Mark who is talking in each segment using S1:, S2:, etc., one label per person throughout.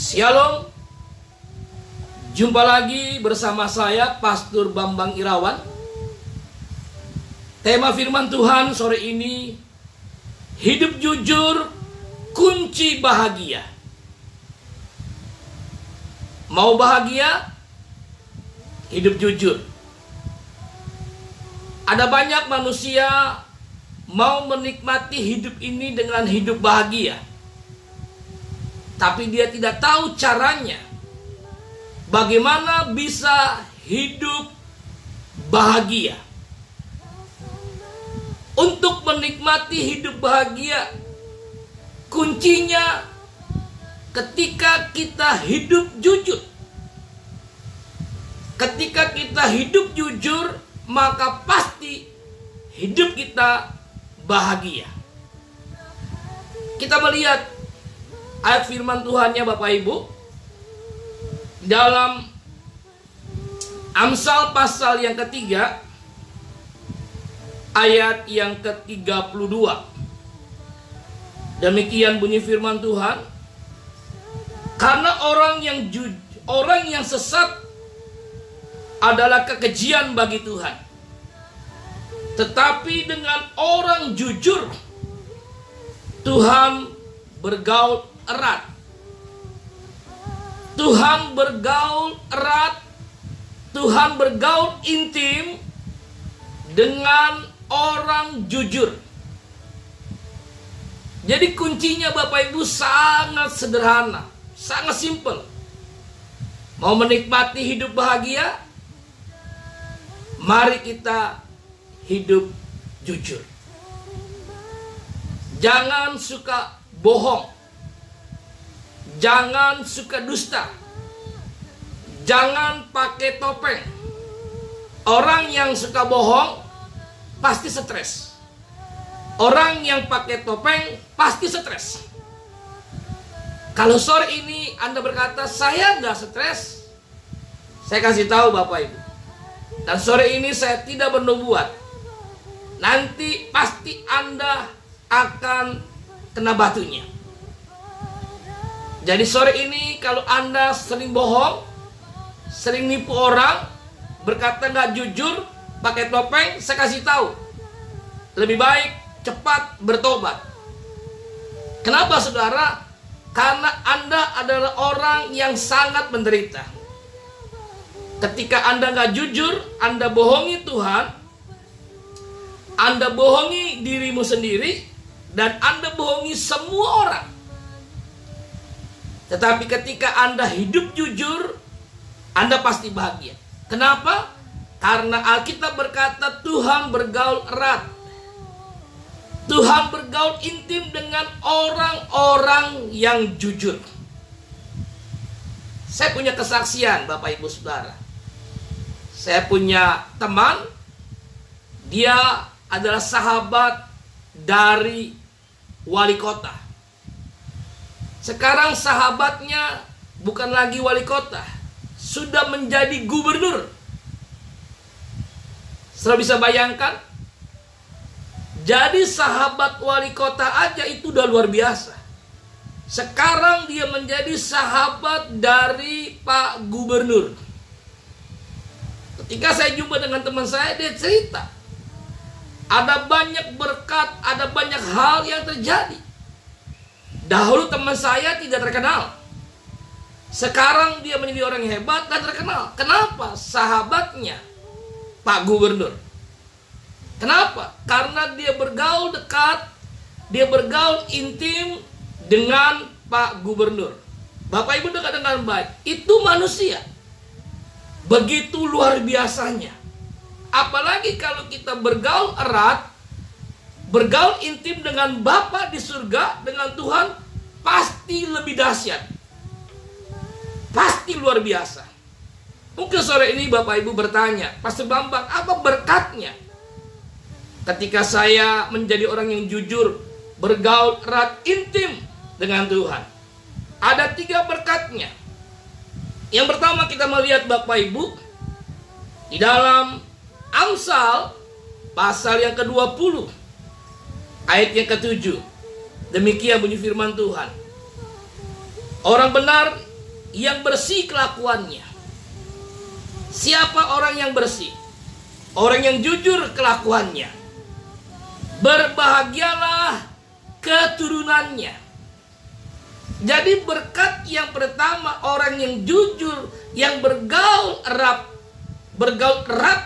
S1: Shalom. Jumpa lagi bersama saya Pastor Bambang Irawan. Tema firman Tuhan sore ini, hidup jujur kunci bahagia. Mau bahagia? Hidup jujur. Ada banyak manusia mau menikmati hidup ini dengan hidup bahagia, tapi dia tidak tahu caranya bagaimana bisa hidup bahagia. Untuk menikmati hidup bahagia, kuncinya ketika kita hidup jujur. Ketika kita hidup jujur, maka pasti hidup kita bahagia. Kita melihat ayat firman Tuhannya Bapak Ibu dalam Amsal pasal yang ketiga, ayat yang ke-32. Demikian bunyi firman Tuhan, karena orang yang sesat adalah kekejian bagi Tuhan, tetapi dengan orang jujur Tuhan bergaul erat. Tuhan bergaul erat, Tuhan bergaul intim dengan orang jujur. Jadi kuncinya Bapak Ibu sangat sederhana, sangat simpel. Mau menikmati hidup bahagia? Mari kita hidup jujur. Jangan suka bohong. Jangan suka dusta. Jangan pakai topeng. Orang yang suka bohong pasti stres. Orang yang pakai topeng pasti stres. Kalau sore ini Anda berkata, saya nggak stres, saya kasih tahu Bapak Ibu, dan sore ini saya tidak bernubuat, nanti pasti Anda akan kena batunya. Jadi sore ini kalau Anda sering bohong, sering nipu orang, berkata nggak jujur, pakai topeng, saya kasih tahu, lebih baik cepat bertobat. Kenapa saudara? Karena Anda adalah orang yang sangat menderita. Ketika Anda nggak jujur, Anda bohongi Tuhan, Anda bohongi dirimu sendiri, dan Anda bohongi semua orang. Tetapi ketika Anda hidup jujur, Anda pasti bahagia. Kenapa? Karena Alkitab berkata Tuhan bergaul erat. Tuhan bergaul intim dengan orang-orang yang jujur. Saya punya kesaksian Bapak Ibu Saudara. Saya punya teman, dia adalah sahabat dari wali kota. Sekarang sahabatnya bukan lagi wali kota, sudah menjadi gubernur. Saudara bisa bayangkan? Jadi sahabat wali kota aja itu udah luar biasa. Sekarang dia menjadi sahabat dari Pak Gubernur. Ketika saya jumpa dengan teman saya, dia cerita, ada banyak berkat, ada banyak hal yang terjadi. Dahulu teman saya tidak terkenal, sekarang dia menjadi orang yang hebat dan terkenal. Kenapa? Sahabatnya Pak Gubernur. Kenapa? Karena dia bergaul dekat, dia bergaul intim dengan Pak Gubernur. Bapak Ibu dekat dengan baik. Itu manusia. Begitu luar biasanya. Apalagi kalau kita bergaul erat, bergaul intim dengan Bapa di surga, dengan Tuhan, pasti lebih dahsyat. Pasti luar biasa. Mungkin sore ini Bapak Ibu bertanya, Pastor Bambang, apa berkatnya? Ketika saya menjadi orang yang jujur, bergaul erat intim dengan Tuhan, ada 3 berkatnya. Yang pertama kita melihat Bapak Ibu di dalam Amsal pasal yang ke-20 ayat yang ke-7. Demikian bunyi firman Tuhan. Orang benar yang bersih kelakuannya. Siapa orang yang bersih? Orang yang jujur kelakuannya. Berbahagialah keturunannya. Jadi berkat yang pertama, orang yang jujur, yang bergaul erat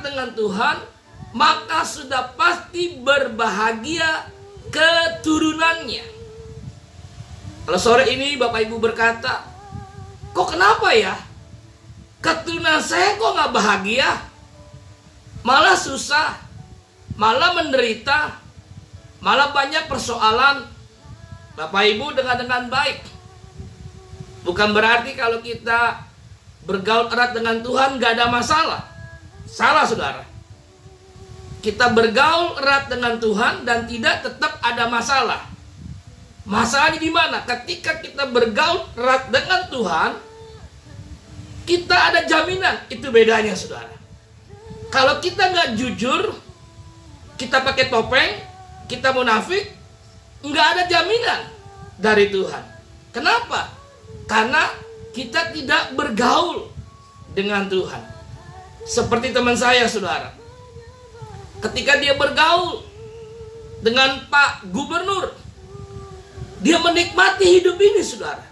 S1: dengan Tuhan, maka sudah pasti berbahagia keturunannya. Kalau sore ini Bapak Ibu berkata, kok kenapa ya? Keturunan saya kok gak bahagia? Malah susah, malah menderita, malah banyak persoalan. Bapak Ibu dengar dengan baik. Bukan berarti kalau kita bergaul erat dengan Tuhan gak ada masalah. Salah saudara. Kita bergaul erat dengan Tuhan dan tetap ada masalah. Masalahnya di mana? Ketika kita bergaul erat dengan Tuhan, kita ada jaminan. Itu bedanya saudara. Kalau kita nggak jujur, kita pakai topeng, kita munafik, nggak ada jaminan dari Tuhan. Kenapa? Karena kita tidak bergaul dengan Tuhan. Seperti teman saya saudara, ketika dia bergaul dengan Pak Gubernur, dia menikmati hidup ini saudara.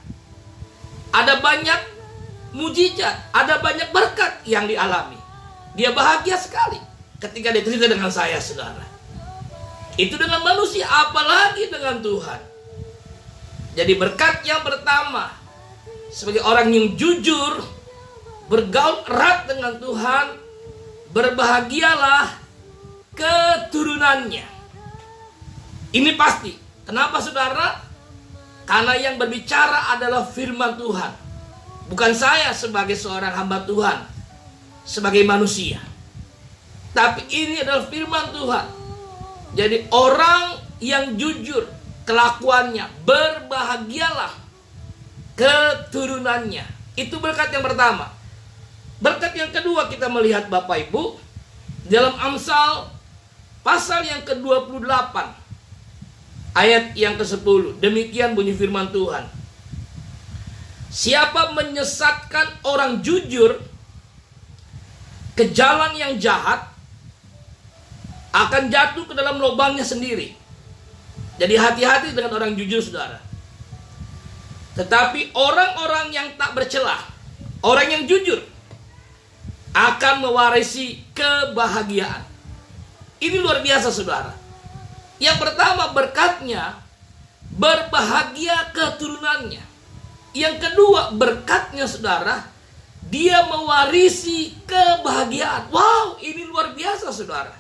S1: Ada banyak mujizat, ada banyak berkat yang dialami. Dia bahagia sekali ketika dia cerita dengan saya saudara. Itu dengan manusia, apalagi dengan Tuhan. Jadi berkat yang pertama, sebagai orang yang jujur, bergaul erat dengan Tuhan, berbahagialah keturunannya. Ini pasti. Kenapa saudara? Karena yang berbicara adalah firman Tuhan. Bukan saya sebagai seorang hamba Tuhan, sebagai manusia. Tapi ini adalah firman Tuhan. Jadi orang yang jujur kelakuannya, berbahagialah keturunannya. Itu berkat yang pertama. Berkat yang kedua kita melihat Bapak Ibu dalam Amsal pasal yang ke-28 ayat yang ke-10. Demikian bunyi firman Tuhan. Siapa menyesatkan orang jujur ke jalan yang jahat, akan jatuh ke dalam lubangnya sendiri. Jadi hati-hati dengan orang jujur saudara. Tetapi orang-orang yang tak bercelah, orang yang jujur, akan mewarisi kebahagiaan. Ini luar biasa saudara. Yang pertama berkatnya, berbahagia keturunannya. Yang kedua berkatnya saudara, dia mewarisi kebahagiaan. Wow, ini luar biasa saudara.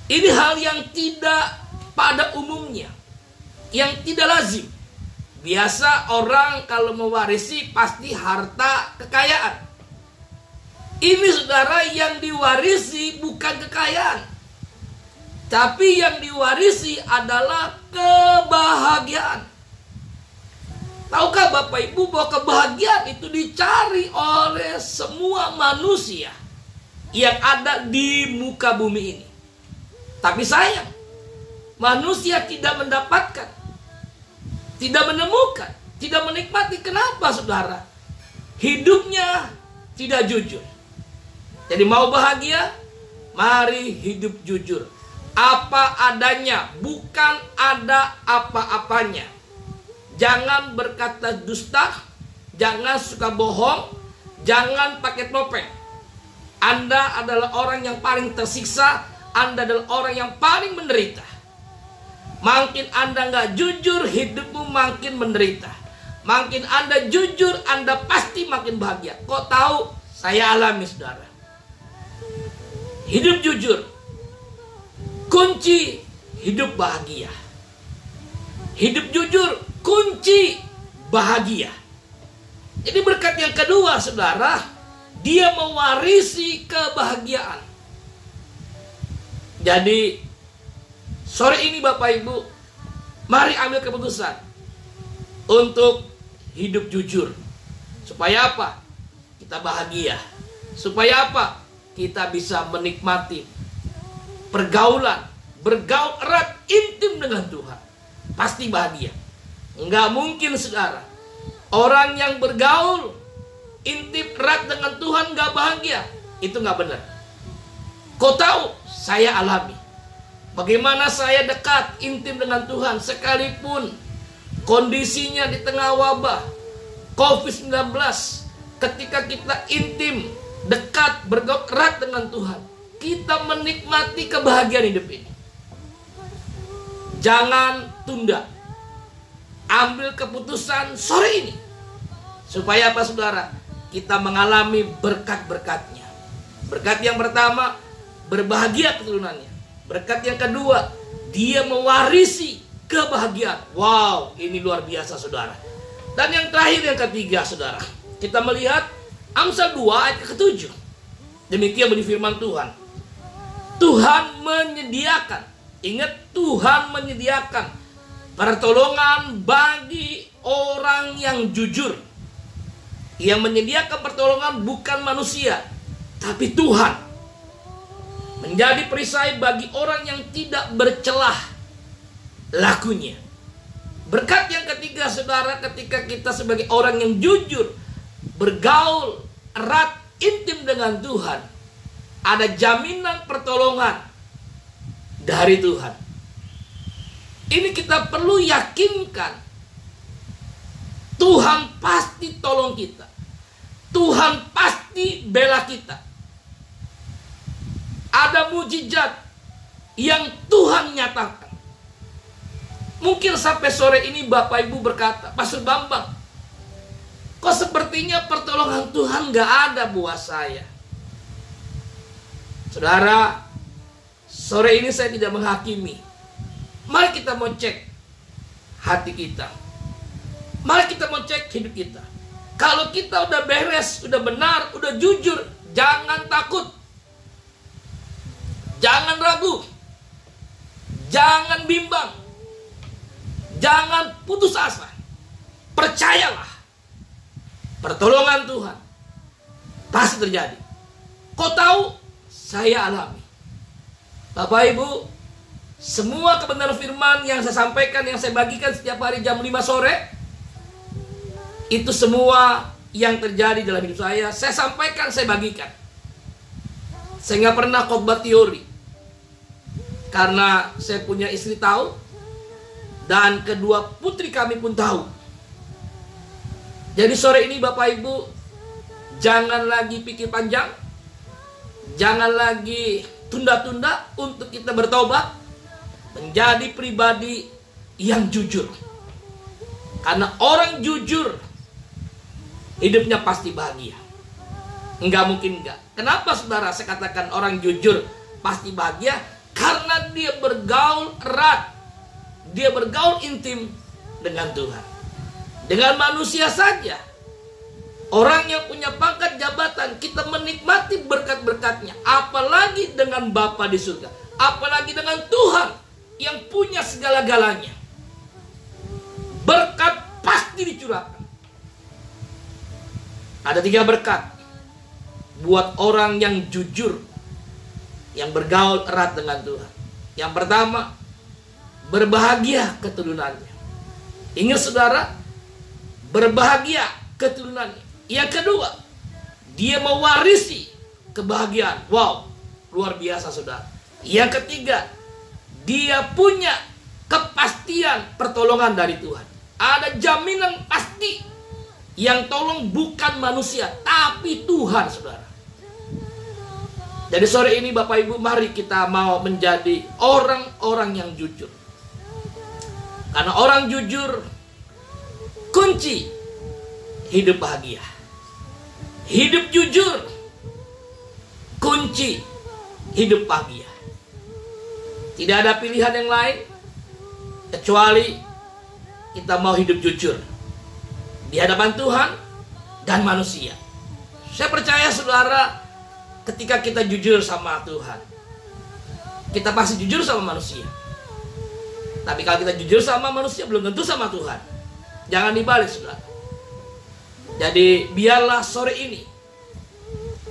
S1: Ini hal yang tidak pada umumnya, yang tidak lazim. Biasa orang kalau mewarisi pasti harta kekayaan. Ini saudara, yang diwarisi bukan kekayaan, tapi yang diwarisi adalah kebahagiaan. Tahukah Bapak Ibu bahwa kebahagiaan itu dicari oleh semua manusia yang ada di muka bumi ini. Tapi sayang, manusia tidak mendapatkan, tidak menemukan, tidak menikmati. Kenapa saudara? Hidupnya tidak jujur. Jadi mau bahagia, mari hidup jujur. Apa adanya, bukan ada apa-apanya. Jangan berkata dusta, jangan suka bohong, jangan pakai topeng. Anda adalah orang yang paling tersiksa, Anda adalah orang yang paling menderita. Makin Anda nggak jujur, hidupmu makin menderita. Makin Anda jujur, Anda pasti makin bahagia. Kok tahu? Saya alami saudara. Hidup jujur, kunci hidup bahagia. Hidup jujur, kunci bahagia. Jadi berkat yang kedua saudara, dia mewarisi kebahagiaan. Jadi sore ini Bapak Ibu, mari ambil keputusan untuk hidup jujur. Supaya apa? Kita bahagia. Supaya apa? Kita bisa menikmati pergaulan, bergaul erat intim dengan Tuhan. Pasti bahagia. Enggak mungkin saudara, Orang yang bergaul intim erat dengan Tuhan gak bahagia. Itu gak benar. Kau tahu, saya alami bagaimana saya dekat intim dengan Tuhan, sekalipun kondisinya di tengah wabah COVID-19. Ketika kita intim, dekat, bergaul erat dengan Tuhan, kita menikmati kebahagiaan hidup ini. Jangan tunda. Ambil keputusan sore ini. Supaya apa, saudara? Kita mengalami berkat-berkatnya. Berkat yang pertama, berbahagia keturunannya. Berkat yang kedua, dia mewarisi kebahagiaan. Wow, ini luar biasa, saudara. Dan yang terakhir, yang ketiga, saudara, kita melihat Amsal 2 ayat ke-7. Demikian bunyi firman Tuhan. Tuhan menyediakan, ingat, Tuhan menyediakan pertolongan bagi orang yang jujur. Yang menyediakan pertolongan bukan manusia, tapi Tuhan. Menjadi perisai bagi orang yang tidak bercelah lakunya. Berkat yang ketiga, saudara, ketika kita sebagai orang yang jujur, bergaul erat, intim dengan Tuhan, ada jaminan pertolongan dari Tuhan. Ini kita perlu yakinkan. Tuhan pasti tolong kita. Tuhan pasti bela kita. Ada mujizat yang Tuhan nyatakan. Mungkin sampai sore ini Bapak Ibu berkata, Pastor Bambang, kok sepertinya pertolongan Tuhan gak ada buat saya. Saudara, sore ini saya tidak menghakimi. Mari kita mau cek hati kita. Mari kita mau cek hidup kita. Kalau kita udah beres, udah benar, udah jujur, jangan takut. Jangan ragu. Jangan bimbang. Jangan putus asa. Percayalah. Pertolongan Tuhan pasti terjadi. Kau tahu, saya alami. Bapak Ibu, semua kebenaran firman yang saya sampaikan, yang saya bagikan setiap hari jam 5 sore, itu semua yang terjadi dalam hidup saya sampaikan, saya bagikan. Saya nggak pernah khotbah teori, karena saya punya istri tahu, dan kedua putri kami pun tahu. Jadi sore ini Bapak Ibu, jangan lagi pikir panjang, jangan lagi tunda-tunda untuk kita bertobat, menjadi pribadi yang jujur. Karena orang jujur, hidupnya pasti bahagia. Enggak mungkin enggak. Kenapa saudara saya katakan orang jujur pasti bahagia? Karena dia bergaul erat, dia bergaul intim dengan Tuhan. Dengan manusia saja, orang yang punya pangkat jabatan, kita menikmati berkat-berkatnya. Apalagi dengan Bapa di surga, apalagi dengan Tuhan yang punya segala-galanya. Berkat pasti dicurahkan. Ada 3 berkat buat orang yang jujur, yang bergaul erat dengan Tuhan. Yang pertama, berbahagia keturunannya. Ingat saudara, berbahagia keturunannya. Yang kedua, dia mewarisi kebahagiaan. Wow, luar biasa saudara. Yang ketiga, dia punya kepastian pertolongan dari Tuhan. Ada jaminan pasti yang tolong bukan manusia, tapi Tuhan saudara. Jadi sore ini Bapak Ibu, mari kita mau menjadi orang-orang yang jujur. Karena orang jujur kunci hidup bahagia. Hidup jujur kunci hidup bahagia. Tidak ada pilihan yang lain kecuali kita mau hidup jujur di hadapan Tuhan dan manusia. Saya percaya saudara, ketika kita jujur sama Tuhan, kita pasti jujur sama manusia. Tapi kalau kita jujur sama manusia, belum tentu sama Tuhan. Jangan dibalik saudara. Jadi biarlah sore ini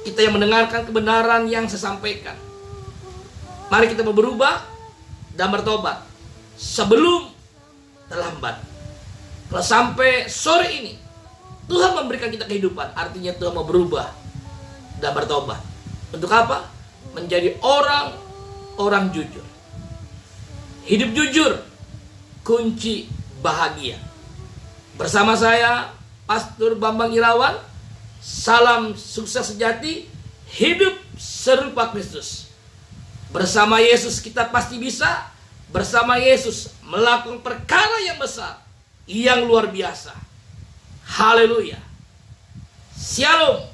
S1: kita yang mendengarkan kebenaran yang saya sampaikan, mari kita berubah dan bertobat sebelum terlambat. Kalau sampai sore ini Tuhan memberikan kita kehidupan, artinya Tuhan mau berubah dan bertobat. Untuk apa? Menjadi orang jujur. Hidup jujur, kunci bahagia. Bersama saya, Pastor Bambang Irawan. Salam sukses sejati, hidup serupa Kristus. Bersama Yesus kita pasti bisa. Bersama Yesus melakukan perkara yang besar, yang luar biasa. Haleluya. Shalom.